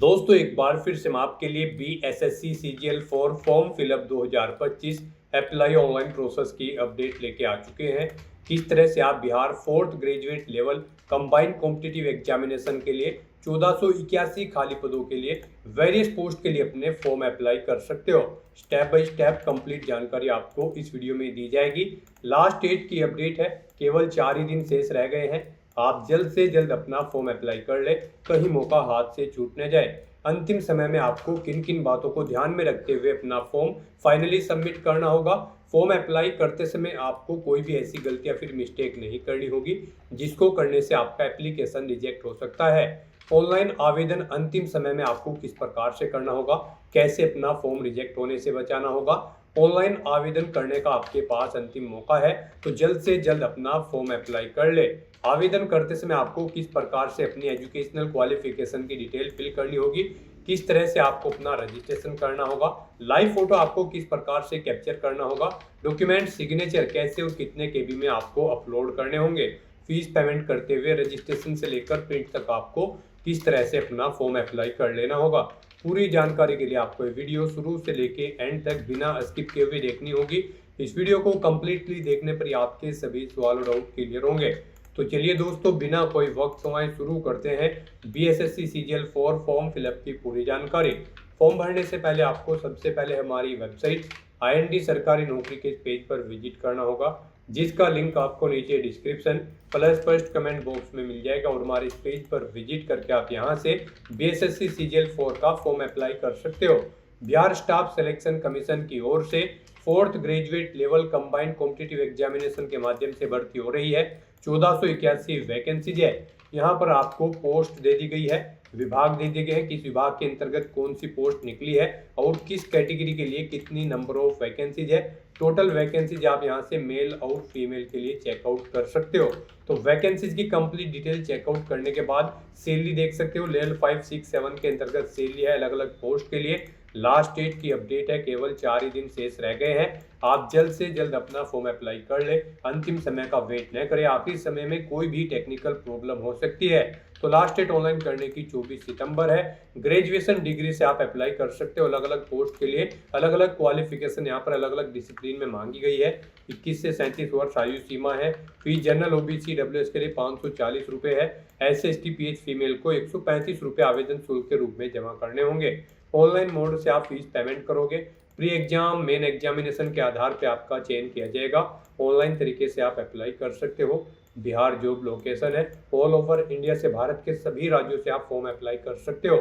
दोस्तों एक बार फिर से हम आपके लिए BSSC CGL 4 form fill up 2025 apply online process की अपडेट लेके आ चुके हैं। किस तरह से आप Bihar fourth graduate level combined competitive examination के लिए 1481 खाली पदों के लिए वेरियस पोस्ट के लिए अपने फॉर्म अप्लाई कर सकते हो। स्टेप बाय स्टेप कंप्लीट जानकारी आपको इस वीडियो में दी जाएगी। लास्ट डेट की अपडेट है, केवल 4 ही दिन शेष रह गए हैं। आप जल्द से जल्द अपना फॉर्म अप्लाई कर ले, कहीं मौका हाथ से छूट न जाए। अंतिम समय में आपको किन किन बातों को ध्यान में रखते हुए अपना फॉर्म फाइनली सबमिट करना होगा। फॉर्म अप्लाई करते समय आपको कोई भी ऐसी गलती या फिर मिस्टेक नहीं करनी होगी जिसको करने से आपका एप्लीकेशन रिजेक्ट हो सकता है। ऑनलाइन आवेदन अंतिम समय में आपको किस प्रकार से करना होगा, कैसे अपना फॉर्म रिजेक्ट होने से बचाना होगा। ऑनलाइन आवेदन करने का आपके पास अंतिम मौका है, तो जल्द से जल्द अपना फॉर्म अप्लाई कर ले। आवेदन करते समय आपको किस प्रकार से अपनी एजुकेशनल क्वालिफिकेशन की डिटेल फिल करनी होगी, किस तरह से आपको अपना रजिस्ट्रेशन करना होगा, लाइव फोटो आपको किस प्रकार से कैप्चर करना होगा, डॉक्यूमेंट सिग्नेचर कैसे और कितने केबी में आपको अपलोड करने होंगे, फीस पेमेंट करते हुए रजिस्ट्रेशन से लेकर प्रिंट तक आपको किस तरह से अपना फॉर्म अप्लाई कर लेना होगा। पूरी जानकारी के लिए आपको ये वीडियो शुरू से लेके एंड तक बिना स्किप किए हुए देखनी होगी। इस वीडियो को कंप्लीटली देखने पर ही आपके सभी सवाल और डाउट क्लियर होंगे। तो चलिए दोस्तों, बिना कोई वक्त गंवाए शुरू करते हैं BSSC CGL 4 फॉर्म फिलअप की पूरी जानकारी। फॉर्म भरने से पहले आपको सबसे पहले हमारी वेबसाइट IND सरकारी नौकरी के पेज पर विजिट करना होगा, जिसका लिंक आपको नीचे description plus first comment box में मिल जाएगा। और हमारे इस पेज पर विजिट करके आप यहां से BSSC CGL 4 का फॉर्म अप्लाई कर सकते हो। बिहार स्टाफ सिलेक्शन कमीशन की ओर से fourth graduate level combined competitive examination के माध्यम से भर्ती हो रही है। 1481 वैकेंसीज है। यहाँ पर आपको पोस्ट दे दी गई है, विभाग दे दिए गए हैं, किस विभाग के अंतर्गत कौन सी पोस्ट निकली है और किस कैटेगरी के लिए कितनी नंबर ऑफ वैकेंसीज है। टोटल वैकेंसीज आप यहाँ से मेल और फीमेल के लिए चेकआउट कर सकते हो। तो वैकेंसीज की कंप्लीट डिटेल चेकआउट करने के बाद सैलरी देख सकते हो। लेवल 5, 6, 7 के अंतर्गत सैलरी है अलग अलग पोस्ट के लिए। लास्ट डेट की अपडेट है, केवल 4 ही दिन शेष रह गए हैं। आप जल्द से जल्द अपना फॉर्म अप्लाई कर ले, अंतिम समय का वेट न करें। आखिरी समय में कोई भी टेक्निकल प्रॉब्लम हो सकती है। तो लास्ट डेट ऑनलाइन करने की 24 सितंबर है। ग्रेजुएशन डिग्री से आप अप्लाई कर सकते हो। अलग अलग पोस्ट के लिए अलग अलग क्वालिफिकेशन यहाँ पर अलग अलग डिसिप्लिन में मांगी गई है। 21 से 37 वर्ष आयु सीमा है। फीस जनरल OBC WS के लिए 540 रुपये है। SC/ST PH फीमेल को 135 रुपये आवेदन शुल्क के रूप में जमा करने होंगे। ऑनलाइन मोड से आप फीस पेमेंट करोगे। प्री एग्जाम मेन एग्जामिनेशन के आधार पे आपका चयन किया जाएगा। ऑनलाइन तरीके से आप अप्लाई कर सकते हो। बिहार जॉब लोकेशन है, ऑल ओवर इंडिया से भारत के सभी राज्यों से आप फॉर्म अप्लाई कर सकते हो।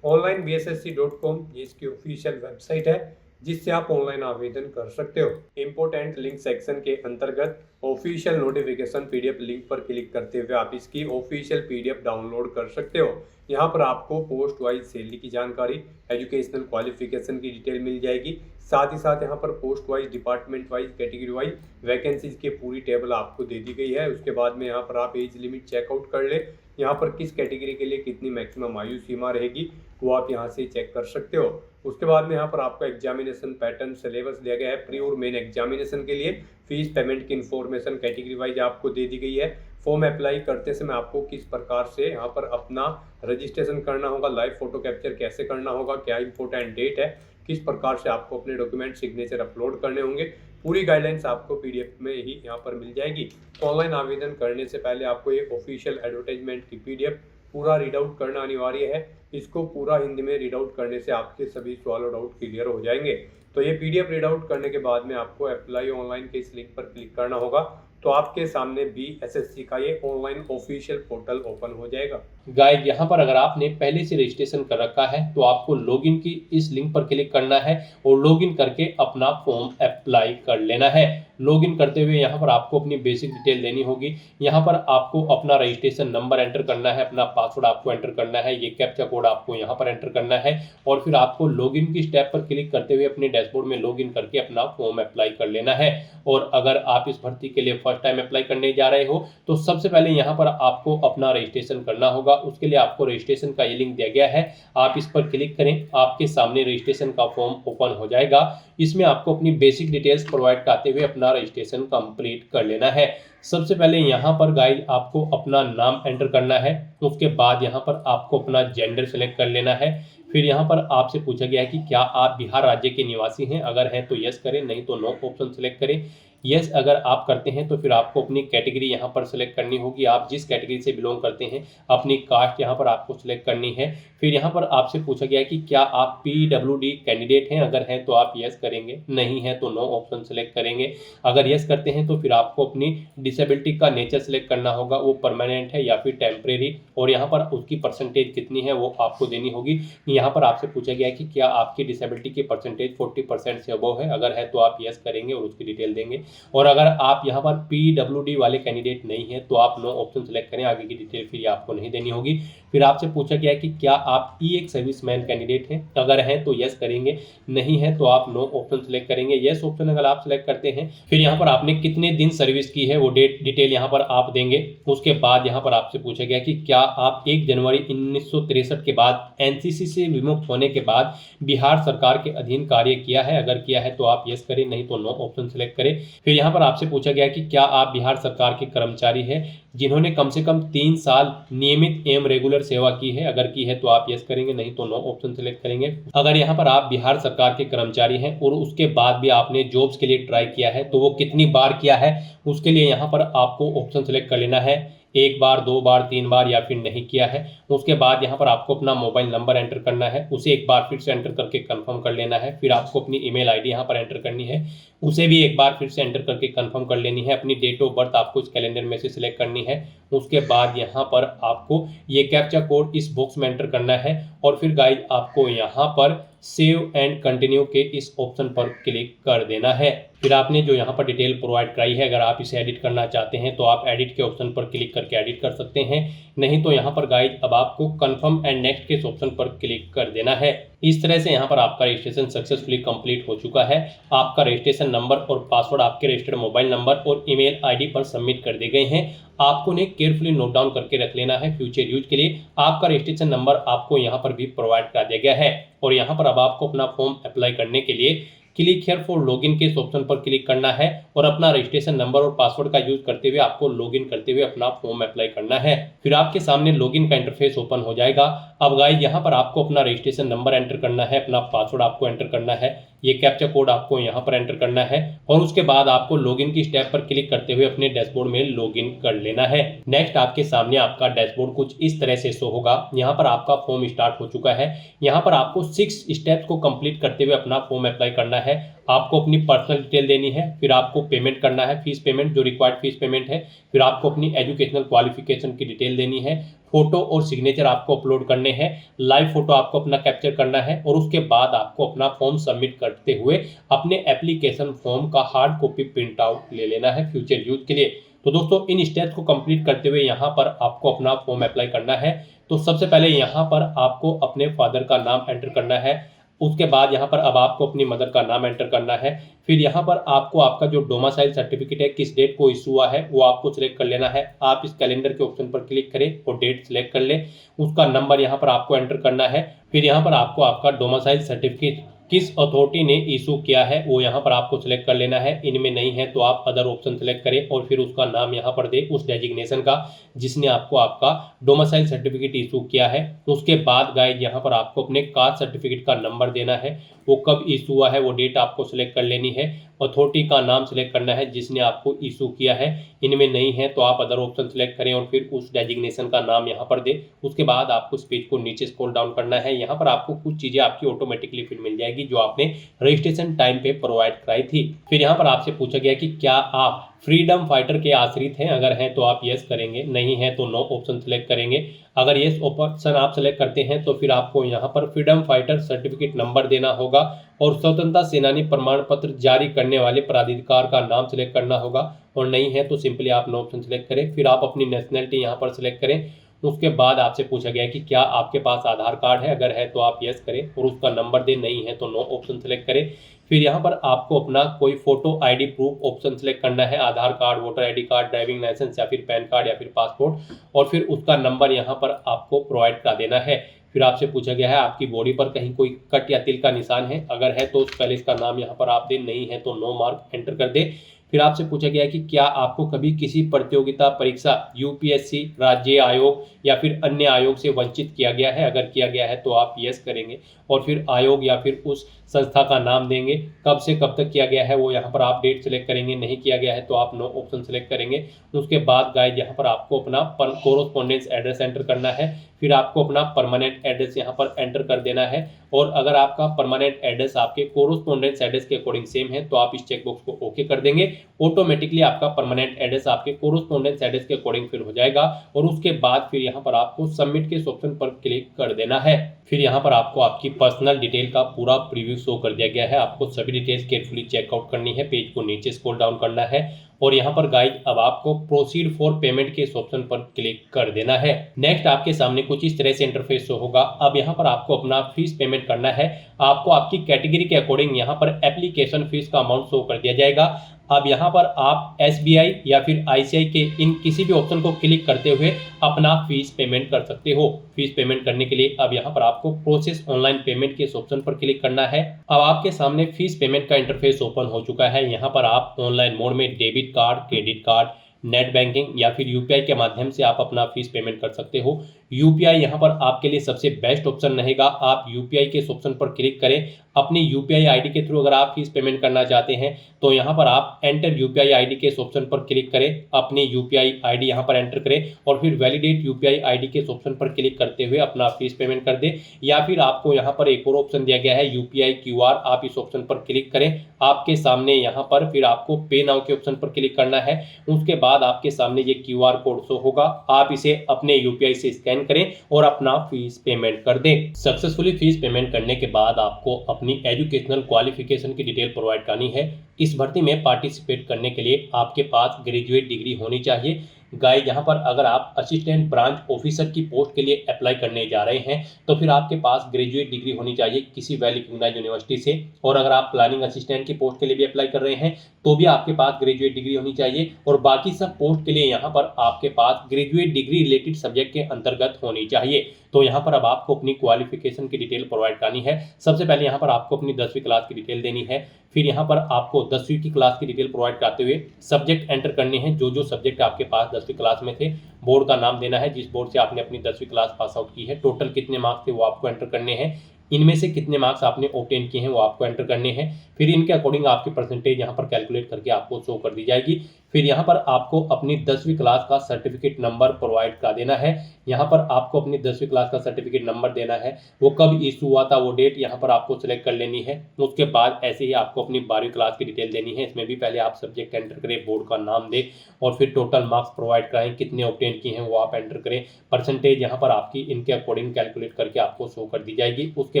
ऑनलाइन bssc.com ये इसकी ऑफिशियल वेबसाइट है, जिससे आप ऑनलाइन आवेदन कर सकते हो। इंपोर्टेंट लिंक सेक्शन के अंतर्गत ऑफिशियल नोटिफिकेशन PDF लिंक पर क्लिक करते हुए आप इसकी ऑफिशियल PDF डाउनलोड कर सकते हो। यहाँ पर आपको पोस्ट वाइज सैलरी की जानकारी, एजुकेशनल क्वालिफिकेशन की डिटेल मिल जाएगी। साथ ही साथ यहाँ पर post wise, department wise, category wise vacancies की पूरी टेबल आपको दे दी गई है। उसके बाद में यहाँ पर आप एज लिमिट चेकआउट कर ले। यहाँ पर किस कैटेगरी के लिए कितनी मैक्सिमम आयु सीमा रहेगी वो आप यहाँ से चेक कर सकते हो। उसके बाद में यहाँ पर आपका एग्जामिनेशन पैटर्न सिलेबस दिया गया है। प्री और मेन एग्जामिनेशन के लिए फीस पेमेंट की इन्फॉर्मेशन कैटेगरी वाइज आपको दे दी गई है। फॉर्म अप्लाई करते समय आपको किस प्रकार से यहाँ पर अपना रजिस्ट्रेशन करना होगा, लाइव फोटो कैप्चर कैसे करना होगा, क्या इंपॉर्टेंट डेट है, किस प्रकार से आपको अपने डॉक्यूमेंट सिग्नेचर अपलोड करने होंगे, पूरी गाइडलाइंस आपको PDF में ही यहाँ पर मिल जाएगी। ऑनलाइन आवेदन करने से पहले आपको ये ऑफिशियल एडवर्टाइजमेंट की PDF पूरा रीड आउट करना अनिवार्य है। इसको पूरा हिंदी में रीड आउट करने से आपके सभी सवाल और डाउट क्लियर हो जाएंगे। तो ये PDF रीड आउट करने के बाद में आपको अप्लाई ऑनलाइन के इस लिंक पर क्लिक करना होगा, तो आपके सामने BSSC का ये ऑनलाइन ऑफिशियल पोर्टल ओपन हो जाएगा। गाइड, यहाँ पर अगर आपने पहले से रजिस्ट्रेशन कर रखा है तो आपको लॉगिन की इस लिंक पर क्लिक करना है और लॉगिन करके अपना फॉर्म अप्लाई कर लेना है। लॉगिन करते हुए यहाँ पर आपको अपनी बेसिक डिटेल देनी होगी। यहाँ पर आपको अपना रजिस्ट्रेशन नंबर एंटर करना है, अपना पासवर्ड आपको एंटर करना है, ये कैप्चा कोड आपको यहाँ पर एंटर करना है और फिर आपको लॉगिन की स्टेप पर क्लिक करते हुए अपने डैशबोर्ड में लॉगिन करके अपना फॉर्म अप्लाई कर लेना है। और अगर आप इस भर्ती के लिए फर्स्ट टाइम अप्लाई करने जा रहे हो तो सबसे पहले यहाँ पर आपको अपना रजिस्ट्रेशन करना होगा। उसके लिए आपको रजिस्ट्रेशन का ये लिंक दिया गया है, आप इस पर क्लिक करें, आपके सामने रजिस्ट्रेशन का फॉर्म ओपन हो जाएगा। इसमें आपको अपनी बेसिक डिटेल्स प्रोवाइड करते हुए अपना रजिस्ट्रेशन कंप्लीट कर लेना है। सबसे पहले यहाँ पर गाइज आपको अपना नाम एंटर करना है, उसके बाद यहाँ पर आपको अपना जेंडर सेलेक्ट कर लेना है। फिर यहाँ पर आपसे पूछा गया है कि क्या आप बिहार राज्य के निवासी हैं, अगर हैं तो यस करें, नहीं तो नो ऑप्शन सेलेक्ट करें। यस अगर आप करते हैं तो फिर आपको अपनी कैटेगरी यहाँ पर सेलेक्ट करनी होगी, आप जिस कैटेगरी से बिलोंग करते हैं अपनी कास्ट यहाँ पर आपको सेलेक्ट करनी है। फिर यहाँ पर आपसे पूछा गया है कि क्या आप PWD कैंडिडेट हैं, अगर हैं तो आप यस करेंगे, नहीं है तो नो ऑप्शन सेलेक्ट करेंगे। अगर यस करते हैं तो फिर आपको अपनी डिसेबिलिटी का नेचर सेलेक्ट करना होगा, वो परमानेंट है या फिर टेम्परेरी, और यहाँ पर उसकी परसेंटेज कितनी है वो आपको देनी होगी। यहाँ पर आपसे पूछा गया है कि क्या आपकी डिसेबिलिटी की परसेंटेज 40% से अबव है, अगर है तो आप यस करेंगे और उसकी डिटेल देंगे। और अगर आप यहाँ पर PWD वाले कैंडिडेट नहीं है तो आप नो ऑप्शन सेलेक्ट करें, आगे की डिटेल फिर आपको नहीं देनी होगी। फिर आपसे पूछा गया है कि क्या आप एक सर्विसमैन कैंडिडेट हैं, अगर हैं तो यस करेंगे, नहीं है तो आप नो ऑप्शन सेलेक्ट करेंगे। यस ऑप्शन अगर आप सेलेक्ट करते हैं फिर यहाँ पर आपने कितने दिन सर्विस की है वो डिटेल यहाँ पर आप देंगे। उसके बाद यहाँ पर आपसे पूछा गया कि क्या आप 1 जनवरी 1963 के बाद NCC से विमुक्त होने के बाद बिहार सरकार के अधीन कार्य किया है, अगर किया है तो आप यस करें, नहीं तो नो ऑप्शन सेलेक्ट करें। फिर यहाँ पर आपसे पूछा गया कि क्या आप बिहार सरकार के कर्मचारी हैं जिन्होंने कम से कम 3 साल नियमित एवं रेगुलर सेवा की है, अगर की है तो आप यस करेंगे, नहीं तो नो ऑप्शन सेलेक्ट करेंगे। अगर यहाँ पर आप बिहार सरकार के कर्मचारी हैं और उसके बाद भी आपने जॉब्स के लिए ट्राई किया है तो वो कितनी बार किया है, उसके लिए यहाँ पर आपको ऑप्शन सेलेक्ट कर लेना है, 1 बार, 2 बार, 3 बार या फिर नहीं किया है। उसके बाद यहाँ पर आपको अपना मोबाइल नंबर एंटर करना है, उसे एक बार फिर से एंटर करके कंफर्म कर लेना है। फिर आपको अपनी ईमेल आईडी यहाँ पर एंटर करनी है, उसे भी एक बार फिर से एंटर करके कंफर्म कर लेनी है। अपनी डेट ऑफ बर्थ आपको इस कैलेंडर में से सिलेक्ट करनी है। उसके बाद यहाँ पर आपको ये कैप्चा कोड इस बॉक्स में एंटर करना है और फिर गाइस आपको यहाँ पर सेव एंड कंटिन्यू के इस ऑप्शन पर क्लिक कर देना है। फिर आपने जो यहाँ पर डिटेल प्रोवाइड कराई है, अगर आप इसे एडिट करना चाहते हैं तो आप एडिट के ऑप्शन पर क्लिक करके एडिट कर सकते हैं, नहीं तो यहाँ पर गाइस अब आपको कंफर्म एंड नेक्स्ट के इस ऑप्शन पर क्लिक कर देना है। इस तरह से यहाँ पर आपका रजिस्ट्रेशन सक्सेसफुली कंप्लीट हो चुका है। आपका रजिस्ट्रेशन नंबर और पासवर्ड आपके रजिस्टर्ड मोबाइल नंबर और ईमेल आईडी पर सबमिट कर दिए गए हैं। आपको उन्हें केयरफुली नोट डाउन करके रख लेना है फ्यूचर यूज के लिए। आपका रजिस्ट्रेशन नंबर आपको यहाँ पर भी प्रोवाइड करा दिया गया है और यहाँ पर अब आपको अपना फॉर्म अप्लाई करने के लिए क्लिक हियर फॉर लॉगिन के इस ऑप्शन पर क्लिक करना है और अपना रजिस्ट्रेशन नंबर और पासवर्ड का यूज करते हुए आपको लॉगिन करते हुए अपना फॉर्म अप्लाई करना है। फिर आपके सामने लॉगिन का इंटरफेस ओपन हो जाएगा। अब गाइस यहाँ पर आपको अपना रजिस्ट्रेशन नंबर एंटर करना है, अपना पासवर्ड आपको एंटर करना है, ये कैप्चा कोड आपको यहाँ पर एंटर करना है और उसके बाद आपको लॉगिन की स्टेप पर क्लिक करते हुए अपने डैशबोर्ड में लॉगिन कर लेना है। नेक्स्ट आपके सामने आपका डैशबोर्ड कुछ इस तरह से शो होगा। यहाँ पर आपका फॉर्म स्टार्ट हो चुका है। यहाँ पर आपको 6 स्टेप्स को कंप्लीट करते हुए अपना फॉर्म अप्लाई करना है। आपको अपनी पर्सनल डिटेल देनी है, फिर आपको पेमेंट करना है, फीस पेमेंट जो रिक्वायर्ड फीस पेमेंट है, फिर आपको अपनी एजुकेशनल क्वालिफिकेशन की डिटेल देनी है, फोटो और सिग्नेचर आपको अपलोड करने हैं, लाइव फोटो आपको अपना कैप्चर करना है और उसके बाद आपको अपना फॉर्म सबमिट करते हुए अपने एप्लीकेशन फॉर्म का हार्ड कॉपी प्रिंट आउट ले लेना है फ्यूचर यूज के लिए। तो दोस्तों इन स्टेप्स को कंप्लीट करते हुए यहाँ पर आपको अपना फॉर्म अप्लाई करना है। तो सबसे पहले यहाँ पर आपको अपने फादर का नाम एंटर करना है, उसके बाद यहाँ पर अब आपको अपनी मदर का नाम एंटर करना है। फिर यहाँ पर आपको आपका जो डोमिसाइल सर्टिफिकेट है किस डेट को इशू हुआ है वो आपको सिलेक्ट कर लेना है। आप इस कैलेंडर के ऑप्शन पर क्लिक करें और डेट सिलेक्ट कर ले, उसका नंबर यहाँ पर आपको एंटर करना है। फिर यहाँ पर आपको आपका डोमिसाइल सर्टिफिकेट किस अथॉरिटी ने इशू किया है वो यहाँ पर आपको सिलेक्ट कर लेना है। इनमें नहीं है तो आप अदर ऑप्शन सेलेक्ट करें और फिर उसका नाम यहाँ पर दे उस डेजिग्नेशन का जिसने आपको आपका डोमिसाइल सर्टिफिकेट इशू किया है। उसके बाद गाइस यहाँ पर आपको अपने कास्ट सर्टिफिकेट का नंबर देना है, वो कब इशू हुआ है वो डेट आपको सिलेक्ट कर लेनी है, अथॉरिटी का नाम सिलेक्ट करना है जिसने आपको इशू किया है। इनमें नहीं है तो आप अदर ऑप्शन सेलेक्ट करें और फिर उस डेजिग्नेशन का नाम यहाँ पर दे। उसके बाद आपको इस पेज को नीचे स्क्रॉल डाउन करना है। यहाँ पर आपको कुछ चीज़ें आपकी ऑटोमेटिकली फिर मिल जाएगी जो आपने रजिस्ट्रेशन टाइम पे प्रोवाइड कराई थी। फिर यहाँ पर आपसे पूछा गया कि क्या आप फ्रीडम फाइटर के आश्रित हैं, अगर हैं तो आप यस करेंगे, नहीं है तो नो ऑप्शन सेलेक्ट करेंगे। अगर यस ऑप्शन आप सेलेक्ट करते हैं तो फिर आपको यहाँ पर फ्रीडम फाइटर सर्टिफिकेट नंबर देना होगा और स्वतंत्रता सेनानी प्रमाण पत्र जारी करने वाले प्राधिकार का नाम सिलेक्ट करना होगा और नहीं है तो सिंपली आप नो ऑप्शन सेलेक्ट करें। फिर आप अपनी नेशनलिटी यहाँ पर सिलेक्ट करें। उसके बाद आपसे पूछा गया कि क्या आपके पास आधार कार्ड है, अगर है तो आप यस करें और उसका नंबर दें, नहीं है तो नो ऑप्शन सेलेक्ट करें। फिर यहाँ पर आपको अपना कोई photo ID proof option select करना है, Aadhaar card, voter ID card, driving licence या फिर पैन कार्ड या फिर पासपोर्ट, और फिर उसका नंबर यहाँ पर आपको प्रोवाइड करा देना है। फिर आपसे पूछा गया है आपकी बॉडी पर कहीं कोई कट या तिल का निशान है, अगर है तो पहले इसका नाम यहाँ पर आप दें, नहीं है तो नो मार्क एंटर कर दे। फिर आपसे पूछा गया कि क्या आपको कभी किसी प्रतियोगिता परीक्षा यूपीएससी, राज्य आयोग या फिर अन्य आयोग से वंचित किया गया है। अगर किया गया है तो आप यस करेंगे और फिर आयोग या फिर उस संस्था का नाम देंगे। कब से कब तक किया गया है वो यहाँ पर आप डेट सेलेक्ट करेंगे। नहीं किया गया है तो आप नो ऑप्शन सेलेक्ट करेंगे। उसके बाद गाइज यहाँ पर आपको अपना कोरोस्पोंडेंस एड्रेस एंटर करना है। फिर आपको अपना परमानेंट एड्रेस यहाँ पर एंटर कर देना है। और अगर आपका परमानेंट एड्रेस आपके कोरोस्पोंडेंस एड्रेस के अकॉर्डिंग सेम है तो आप इस चेकबॉक्स को ओके कर देंगे। ऑटोमेटिकली आपका परमानेंट एड्रेस आपके कोरोस्पोंडेंस एड्रेस के अकॉर्डिंग फिल हो जाएगा। और उसके बाद फिर यहाँ पर आपको सबमिट के ऑप्शन पर क्लिक कर देना है। फिर यहाँ पर आपको आपकी पर्सनल डिटेल का पूरा प्रीव्यू शो कर दिया गया है। आपको सभी डिटेल्स केयरफुली चेकआउट करनी है। पेज को नीचे स्क्रॉल डाउन करना है और यहाँ पर गाइज अब आपको प्रोसीड फॉर पेमेंट के इस ऑप्शन पर क्लिक कर देना है। नेक्स्ट आपके सामने कुछ इस तरह से इंटरफेस शो होगा। अब यहाँ पर आपको अपना फीस पेमेंट करना है। आपको आपकी कैटेगरी के अकॉर्डिंग यहाँ पर एप्लीकेशन फीस का अमाउंट शो कर दिया जाएगा। अब यहाँ पर आप SBI या फिर ICI के इन किसी भी ऑप्शन को क्लिक करते हुए अपना फीस पेमेंट कर सकते हो। फीस पेमेंट करने के लिए अब यहाँ पर आपको प्रोसेस ऑनलाइन पेमेंट के इस ऑप्शन पर क्लिक करना है। अब आपके सामने फीस पेमेंट का इंटरफेस ओपन हो चुका है। यहाँ पर आप ऑनलाइन मोड में debit card, credit card, net banking या फिर UPI के माध्यम से आप अपना फीस पेमेंट कर सकते हो। UPI यहाँ पर आपके लिए सबसे बेस्ट ऑप्शन रहेगा। आप UPI के इस ऑप्शन पर क्लिक करें। अपनी UPI ID के थ्रू अगर आप फीस पेमेंट करना चाहते हैं तो यहाँ पर आप एंटर UPI ID के इस ऑप्शन पर क्लिक करें। अपनी UPI ID यहाँ पर एंटर करें और फिर वैलिडेट UPI ID के इस ऑप्शन पर क्लिक करते हुए अपना फीस पेमेंट कर दें। या फिर आपको यहाँ पर एक और ऑप्शन दिया गया है UPI QR, आप इस ऑप्शन पर क्लिक करें। आपके सामने यहाँ पर फिर आपको पे नाउ के ऑप्शन पर क्लिक करना है। उसके बाद आपके सामने ये QR कोड शो होगा। आप इसे अपने UPI से स्कैन करें और अपना फीस पेमेंट कर दें। सक्सेसफुली फीस पेमेंट करने के बाद आपको अपनी एजुकेशनल क्वालिफिकेशन की डिटेल प्रोवाइड करनी है। इस भर्ती में पार्टिसिपेट करने के लिए आपके पास ग्रेजुएट डिग्री होनी चाहिए। गाइस यहाँ पर अगर आप असिस्टेंट ब्रांच ऑफिसर की पोस्ट के लिए अप्लाई करने जा रहे हैं तो फिर आपके पास ग्रेजुएट डिग्री होनी चाहिए किसी वेल रिकॉग्नाइज्ड यूनिवर्सिटी से। और अगर आप प्लानिंग असिस्टेंट की पोस्ट के लिए भी अप्लाई कर रहे हैं तो भी आपके पास ग्रेजुएट डिग्री होनी चाहिए। और बाकी सब पोस्ट के लिए यहाँ पर आपके पास ग्रेजुएट डिग्री रिलेटेड सब्जेक्ट के अंतर्गत होनी चाहिए। तो यहाँ पर अब आपको अपनी क्वालिफिकेशन की डिटेल प्रोवाइड करनी है। सबसे पहले यहाँ पर आपको अपनी 10वीं क्लास की डिटेल देनी है। फिर यहाँ पर आपको 10वीं की क्लास की डिटेल प्रोवाइड करते हुए सब्जेक्ट एंटर करने हैं। जो सब्जेक्ट आपके पास 10वीं क्लास में थे, बोर्ड का नाम देना है जिस बोर्ड से आपने अपनी 10वीं क्लास पास आउट की है, टोटल कितने मार्क्स थे वो आपको एंटर करने हैं, इनमें से कितने मार्क्स आपने ऑब्टेन किए हैं वो आपको एंटर करने हैं। फिर इनके अकॉर्डिंग आपकी परसेंटेज यहाँ पर कैलकुलेट करके आपको शो कर दी जाएगी। फिर यहाँ पर आपको अपनी 10वीं क्लास का सर्टिफिकेट नंबर प्रोवाइड कर देना है। यहाँ पर आपको अपनी 10वीं क्लास का सर्टिफिकेट नंबर देना है। वो कब इशू हुआ था वो डेट यहाँ पर आपको सिलेक्ट कर लेनी है। उसके बाद ऐसे ही आपको अपनी 12वीं क्लास की डिटेल देनी है। इसमें भी पहले आप सब्जेक्ट एंटर करें, बोर्ड का नाम दें और फिर टोटल मार्क्स प्रोवाइड कराएं, कितने ऑब्टेन किए हैं वो आप एंटर करें। परसेंटेज यहाँ पर आपकी इनके अकॉर्डिंग कैलकुलेट करके आपको शो कर दी जाएगी। उसके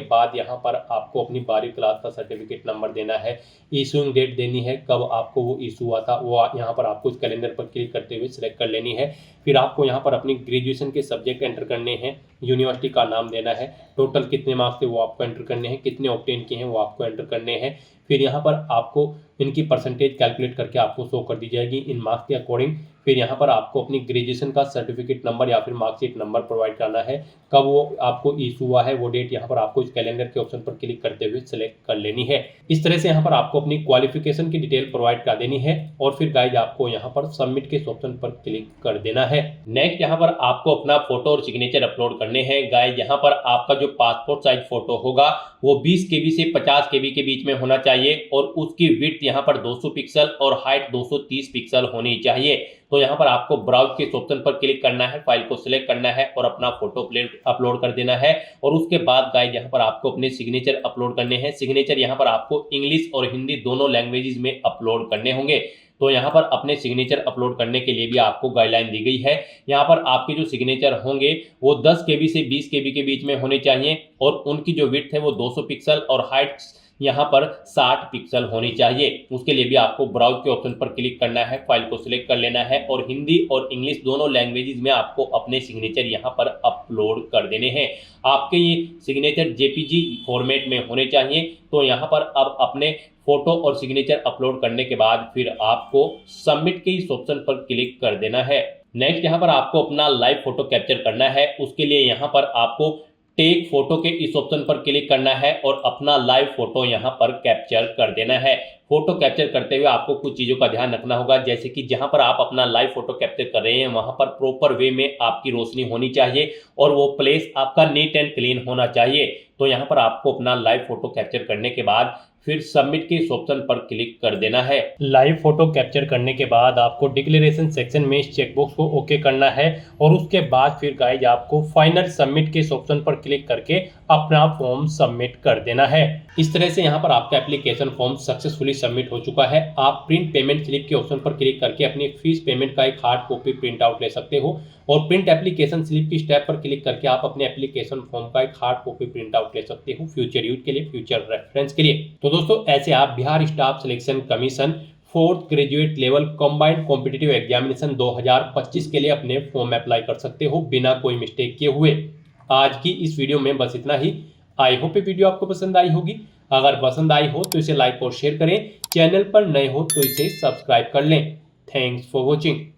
बाद यहाँ पर आपको अपनी 12वीं क्लास का सर्टिफिकेट नंबर देना है, इशूइंग डेट देनी है, कब आपको वो इशू हुआ था वो यहाँ पर आपको इस कैलेंडर पर क्लिक करते हुए सिलेक्ट कर लेनी है। फिर आपको यहाँ पर अपनी ग्रेजुएशन के सब्जेक्ट एंटर करने हैं, यूनिवर्सिटी का नाम देना है, टोटल कितने मार्क्स थे वो आपको एंटर करने हैं, कितने ऑब्टेन किए हैं वो आपको एंटर करने हैं। फिर यहाँ पर आपको इनकी परसेंटेज कैलकुलेट करके आपको शो कर दी जाएगी इन मार्क्स के अकॉर्डिंग। फिर यहाँ पर आपको अपनी ग्रेजुएशन का सर्टिफिकेट नंबर या फिर मार्कशीट नंबर प्रोवाइड करना है, कब वो आपको इशू हुआ है वो डेट यहाँ पर आपको इस कैलेंडर के ऑप्शन पर क्लिक करते हुए सिलेक्ट कर लेनी है। इस तरह से यहाँ पर आपको अपनी क्वालिफिकेशन की डिटेल प्रोवाइड कर देनी है और फिर गाइज आपको यहाँ पर सबमिट के ऑप्शन पर क्लिक कर देना है। नेक्स्ट यहाँ पर आपको अपना फोटो और सिग्नेचर अपलोड करने हैं। गाइज यहाँ पर आपका जो पासपोर्ट साइज फोटो होगा वो 20 KB से 50 KB के बीच में होना चाहिए और उसकी विड्थ यहाँ पर 200 पिक्सल और हाइट 230 पिक्सल होनी चाहिए। तो यहाँ पर आपको ब्राउज के ऑप्शन पर क्लिक करना है, फाइल को सिलेक्ट करना है और अपना फोटो अपलोड कर देना है। और उसके बाद गाइज यहाँ पर आपको अपने सिग्नेचर अपलोड करने हैं। सिग्नेचर यहाँ पर आपको इंग्लिश और हिंदी दोनों लैंग्वेजेस में अपलोड करने होंगे। तो यहाँ पर अपने सिग्नेचर अपलोड करने के लिए भी आपको गाइडलाइन दी गई है। यहाँ पर आपके जो सिग्नेचर होंगे वो 10 KB से 20 KB के बीच में होने चाहिए और उनकी जो विड्थ है वो 200 पिक्सल और हाइट यहाँ पर 60 पिक्सल होनी चाहिए। उसके लिए भी आपको ब्राउज के ऑप्शन पर क्लिक करना है, फाइल को सिलेक्ट कर लेना है और हिंदी और इंग्लिश दोनों लैंग्वेजेस में आपको अपने सिग्नेचर यहाँ पर अपलोड कर देने हैं। आपके ये सिग्नेचर JPG फॉर्मेट में होने चाहिए। तो यहाँ पर अब अपने फोटो और सिग्नेचर अपलोड करने के बाद फिर आपको सबमिट के इस ऑप्शन पर क्लिक कर देना है। नेक्स्ट यहाँ पर आपको अपना लाइव फोटो कैप्चर करना है। उसके लिए यहाँ पर आपको टेक फोटो के इस ऑप्शन पर क्लिक करना है और अपना लाइव फोटो यहाँ पर कैप्चर कर देना है। फोटो कैप्चर करते हुए आपको कुछ चीज़ों का ध्यान रखना होगा, जैसे कि जहां पर आप अपना लाइव फोटो कैप्चर कर रहे हैं वहां पर प्रॉपर वे में आपकी रोशनी होनी चाहिए और वो प्लेस आपका नीट एंड क्लीन होना चाहिए। तो यहाँ पर आपको अपना लाइव फोटो कैप्चर करने के बाद फिर सबमिट के इस ऑप्शन पर क्लिक कर देना है। लाइव फोटो कैप्चर करने के बाद आपको डिक्लेरेशन सेक्शन में इस चेकबॉक्स को ओके करना है और उसके बाद फिर गाइज आपको फाइनल सबमिट के इस ऑप्शन पर क्लिक करके अपना फॉर्म सबमिट कर देना है। इस तरह से यहाँ पर आपका एप्लीकेशन फॉर्म सक्सेसफुली सबमिट हो चुका है। आप प्रिंट पेमेंट स्लिप के ऑप्शन पर क्लिक करके अपनी फीस पेमेंट का एक हार्ड कॉपी प्रिंट आउट ले सकते हो और प्रिंट एप्लीकेशन स्लिप की स्टेप पर क्लिक करके आप अपने एप्लीकेशन फॉर्म का एक हार्ड कॉपी प्रिंट आउट ले सकते हो फ्यूचर यूज के लिए, फ्यूचर रेफरेंस के लिए। तो दोस्तों ऐसे आप Bihar staff selection commission 4th graduate level combined competitive examination 2025 के लिए अपने फॉर्म अप्लाई कर सकते हो बिना कोई मिस्टेक किए हुए। आज की इस वीडियो में बस इतना ही। आई होप ये वीडियो आपको पसंद आई होगी। अगर पसंद आई हो तो इसे लाइक और शेयर करें, चैनल पर नए हो तो इसे सब्सक्राइब कर लें। Thanks for watching.